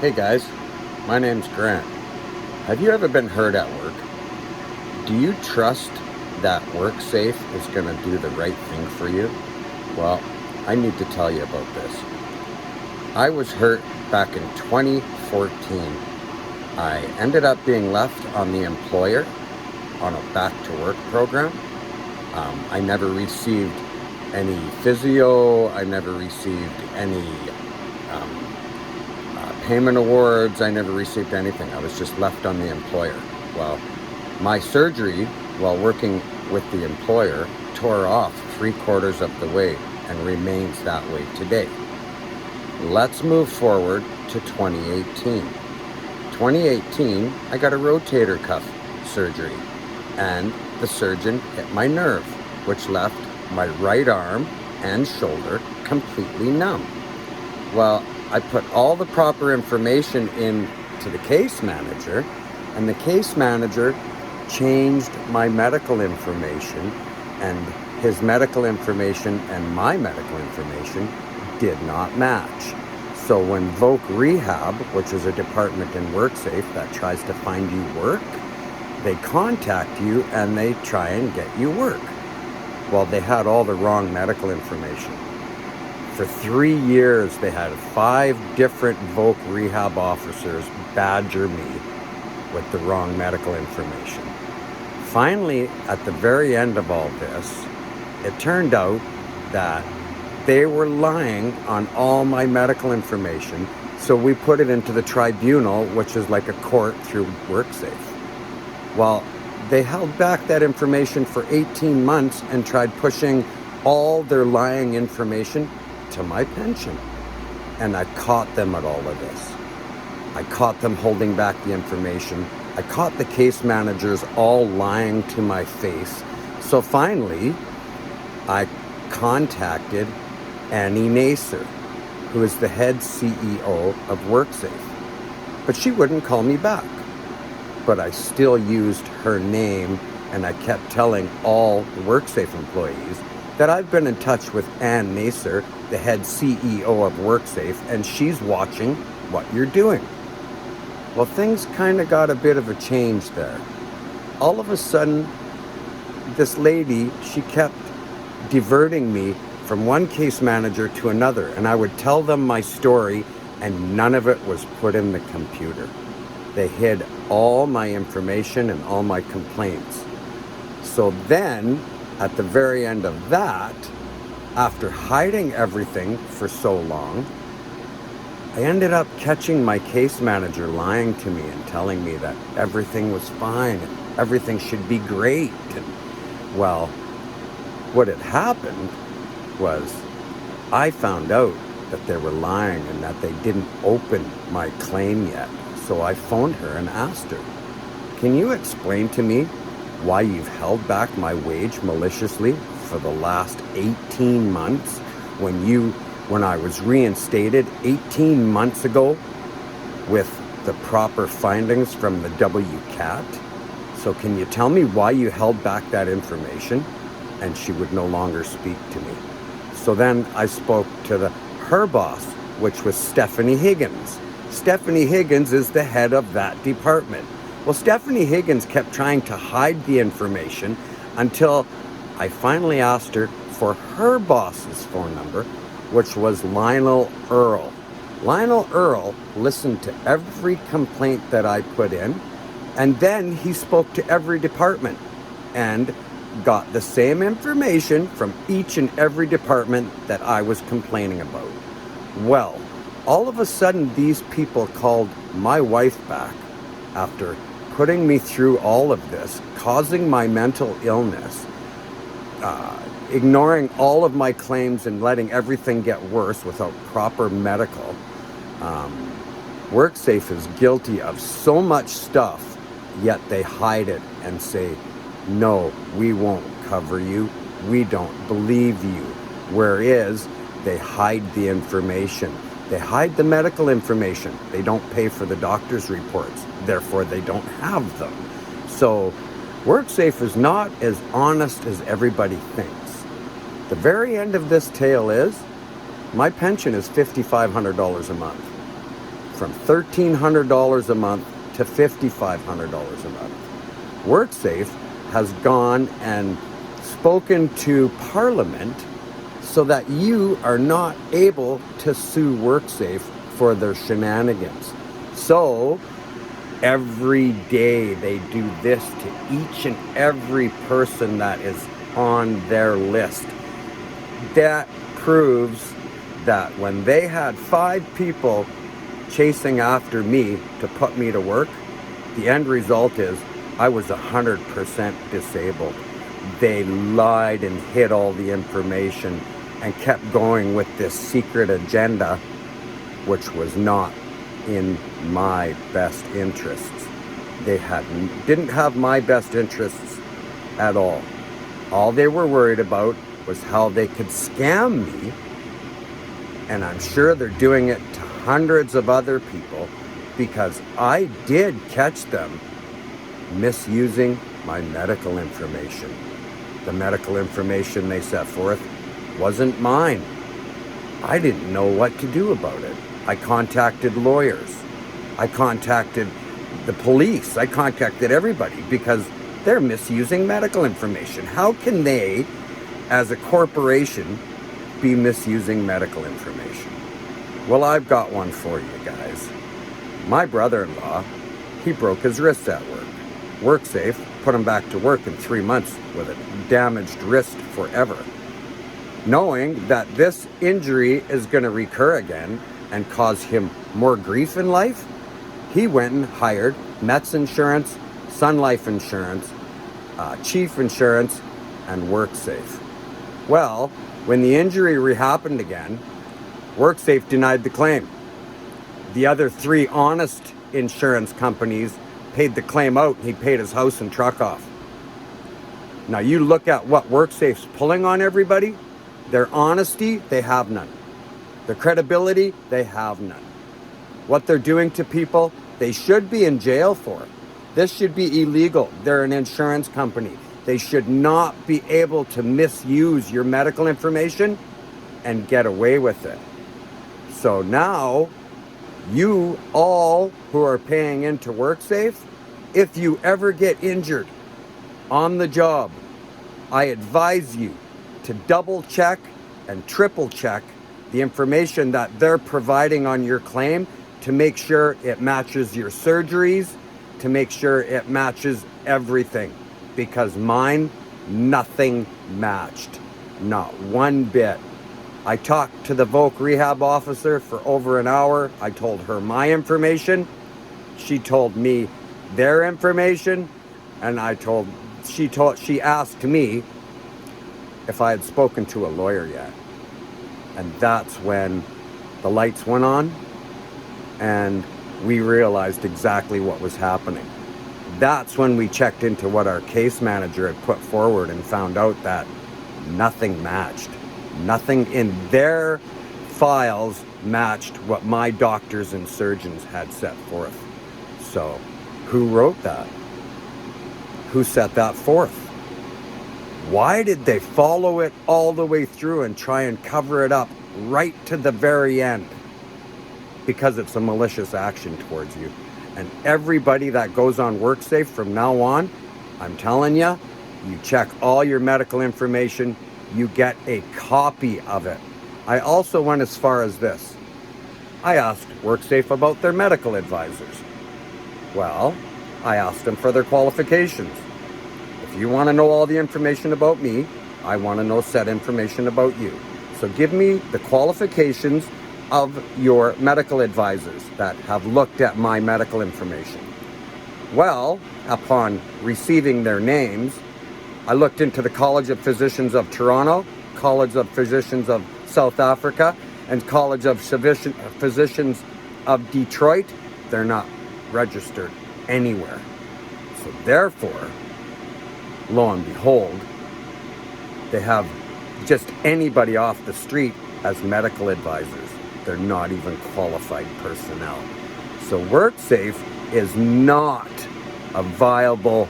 Hey guys, my name's Grant. Have you ever been hurt at work? Do you trust that WorkSafe is going to do the right thing for you? Well, I need to tell you about this. I was hurt back in 2014. I ended up being left on the employer on a back-to-work program. I never received any physio. I never received any payment awards. I never received anything. I was just left on the employer. Well, my surgery while working with the employer tore off 3/4 of the way and remains that way today. Let's move forward to 2018. 2018, I got a rotator cuff surgery, and the surgeon hit my nerve, which left my right arm and shoulder completely numb. Well, I put all the proper information in to the case manager, and the case manager changed my medical information, and his medical information and my medical information did not match. So when Voc Rehab, which is a department in WorkSafe that tries to find you work, they contact you and they try and get you work. Well, they had all the wrong medical information. For 3 years, they had 5 different Voc Rehab officers badger me with the wrong medical information. Finally, at the very end of all this, it turned out that they were lying on all my medical information, so we put it into the tribunal, which is like a court through WorkSafe. Well, they held back that information for 18 months and tried pushing all their lying information to my pension. And I caught them at all of this. I caught them holding back the information. I caught the case managers all lying to my face. So finally, I contacted Annie Nacer, who is the head CEO of WorkSafe. But she wouldn't call me back. But I still used her name, and I kept telling all the WorkSafe employees that I've been in touch with Ann Nacer, the head CEO of WorkSafe, and she's watching what you're doing. Well, things kind of got a bit of a change there. All of a sudden, this lady, she kept diverting me from one case manager to another, and I would tell them my story, and none of it was put in the computer. They hid all my information and all my complaints. So then, at the very end of that, after hiding everything for so long, I ended up catching my case manager lying to me and telling me that everything was fine and everything should be great. And, well, what had happened was I found out that they were lying and that they didn't open my claim yet. So I phoned her and asked her, "Can you explain to me why you've held back my wage maliciously for the last 18 months when I was reinstated 18 months ago with the proper findings from the WCAT? So can you tell me why you held back that information?" And she would no longer speak to me. So then I spoke to her boss, which was Stephanie Higgins. Stephanie Higgins is the head of that department. Well, Stephanie Higgins kept trying to hide the information until I finally asked her for her boss's phone number, which was Lionel Earl. Lionel Earl listened to every complaint that I put in, and then he spoke to every department and got the same information from each and every department that I was complaining about. Well, all of a sudden, these people called my wife back after putting me through all of this, causing my mental illness, ignoring all of my claims and letting everything get worse without proper medical. WorkSafe is guilty of so much stuff, yet they hide it and say, "No, we won't cover you. We don't believe you." Whereas they hide the information. They hide the medical information. They don't pay for the doctor's reports. Therefore, they don't have them. So WorkSafe is not as honest as everybody thinks. The very end of this tale is my pension is $5,500 a month. from $1,300 a month to $5,500 a month. WorkSafe has gone and spoken to Parliament so that you are not able to sue WorkSafe for their shenanigans. So every day they do this to each and every person that is on their list. That proves that when they had 5 people chasing after me to put me to work, the end result is I was 100% disabled. They lied and hid all the information and kept going with this secret agenda, which was not in my best interests. They didn't have my best interests at all. All they were worried about was how they could scam me, and I'm sure they're doing it to hundreds of other people, because I did catch them misusing my medical information. The medical information they set forth wasn't mine. I didn't know what to do about it. I contacted lawyers. I contacted the police. I contacted everybody because they're misusing medical information. How can they, as a corporation, be misusing medical information? Well, I've got one for you guys. My brother-in-law, he broke his wrist at work. WorkSafe put him back to work in 3 months with a damaged wrist forever. Knowing that this injury is going to recur again and cause him more grief in life, he went and hired Mets Insurance, Sun Life Insurance, Chief Insurance, and WorkSafe. Well, when the injury re-happened again, WorkSafe denied the claim. The other 3 honest insurance companies paid the claim out, and he paid his house and truck off. Now you look at what WorkSafe's pulling on everybody. Their honesty, they have none. Their credibility, they have none. What they're doing to people, they should be in jail for. This should be illegal. They're an insurance company. They should not be able to misuse your medical information and get away with it. So now, you all who are paying into WorkSafe, if you ever get injured on the job, I advise you to double check and triple check the information that they're providing on your claim to make sure it matches your surgeries, to make sure it matches everything. Because mine, nothing matched. Not one bit. I talked to the Voc rehab officer for over an hour. I told her my information. She told me their information. And she asked me if I had spoken to a lawyer yet. And that's when the lights went on and we realized exactly what was happening. That's when we checked into what our case manager had put forward and found out that nothing matched. Nothing in their files matched what my doctors and surgeons had set forth. So, who wrote that? Who set that forth? Why did they follow it all the way through and try and cover it up right to the very end? Because it's a malicious action towards you. And everybody that goes on WorkSafe from now on, I'm telling you, you check all your medical information, you get a copy of it. I also went as far as this. I asked WorkSafe about their medical advisors. Well, I asked them for their qualifications. If you want to know all the information about me, I want to know said information about you. So give me the qualifications of your medical advisors that have looked at my medical information. Well, upon receiving their names, I looked into the College of Physicians of Toronto, College of Physicians of South Africa, and College of Physicians of Detroit. They're not registered anywhere. So therefore, lo and behold, they have just anybody off the street as medical advisors. They're not even qualified personnel. So WorkSafe is not a viable,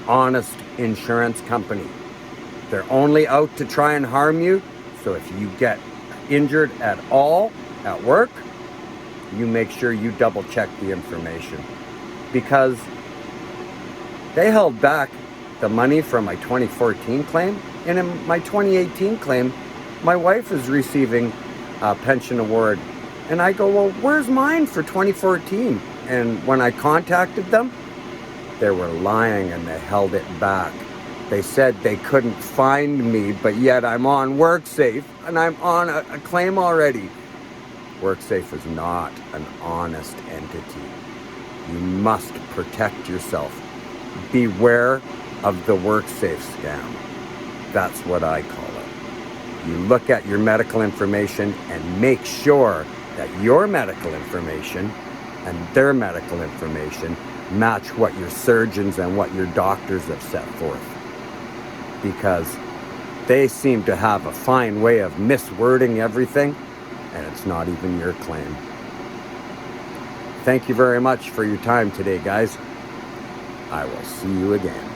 honest insurance company. They're only out to try and harm you. So if you get injured at all at work, you make sure you double check the information, because they held back the money from my 2014 claim, and in my 2018 claim, my wife is receiving a pension award. And I go, well, where's mine for 2014? And when I contacted them, they were lying and they held it back. They said they couldn't find me, but yet I'm on WorkSafe and I'm on a claim already. WorkSafe is not an honest entity. You must protect yourself. Beware of the WorkSafe scam. That's what I call it. You look at your medical information and make sure that your medical information and their medical information match what your surgeons and what your doctors have set forth. Because they seem to have a fine way of miswording everything, and it's not even your claim. Thank you very much for your time today, guys. I will see you again.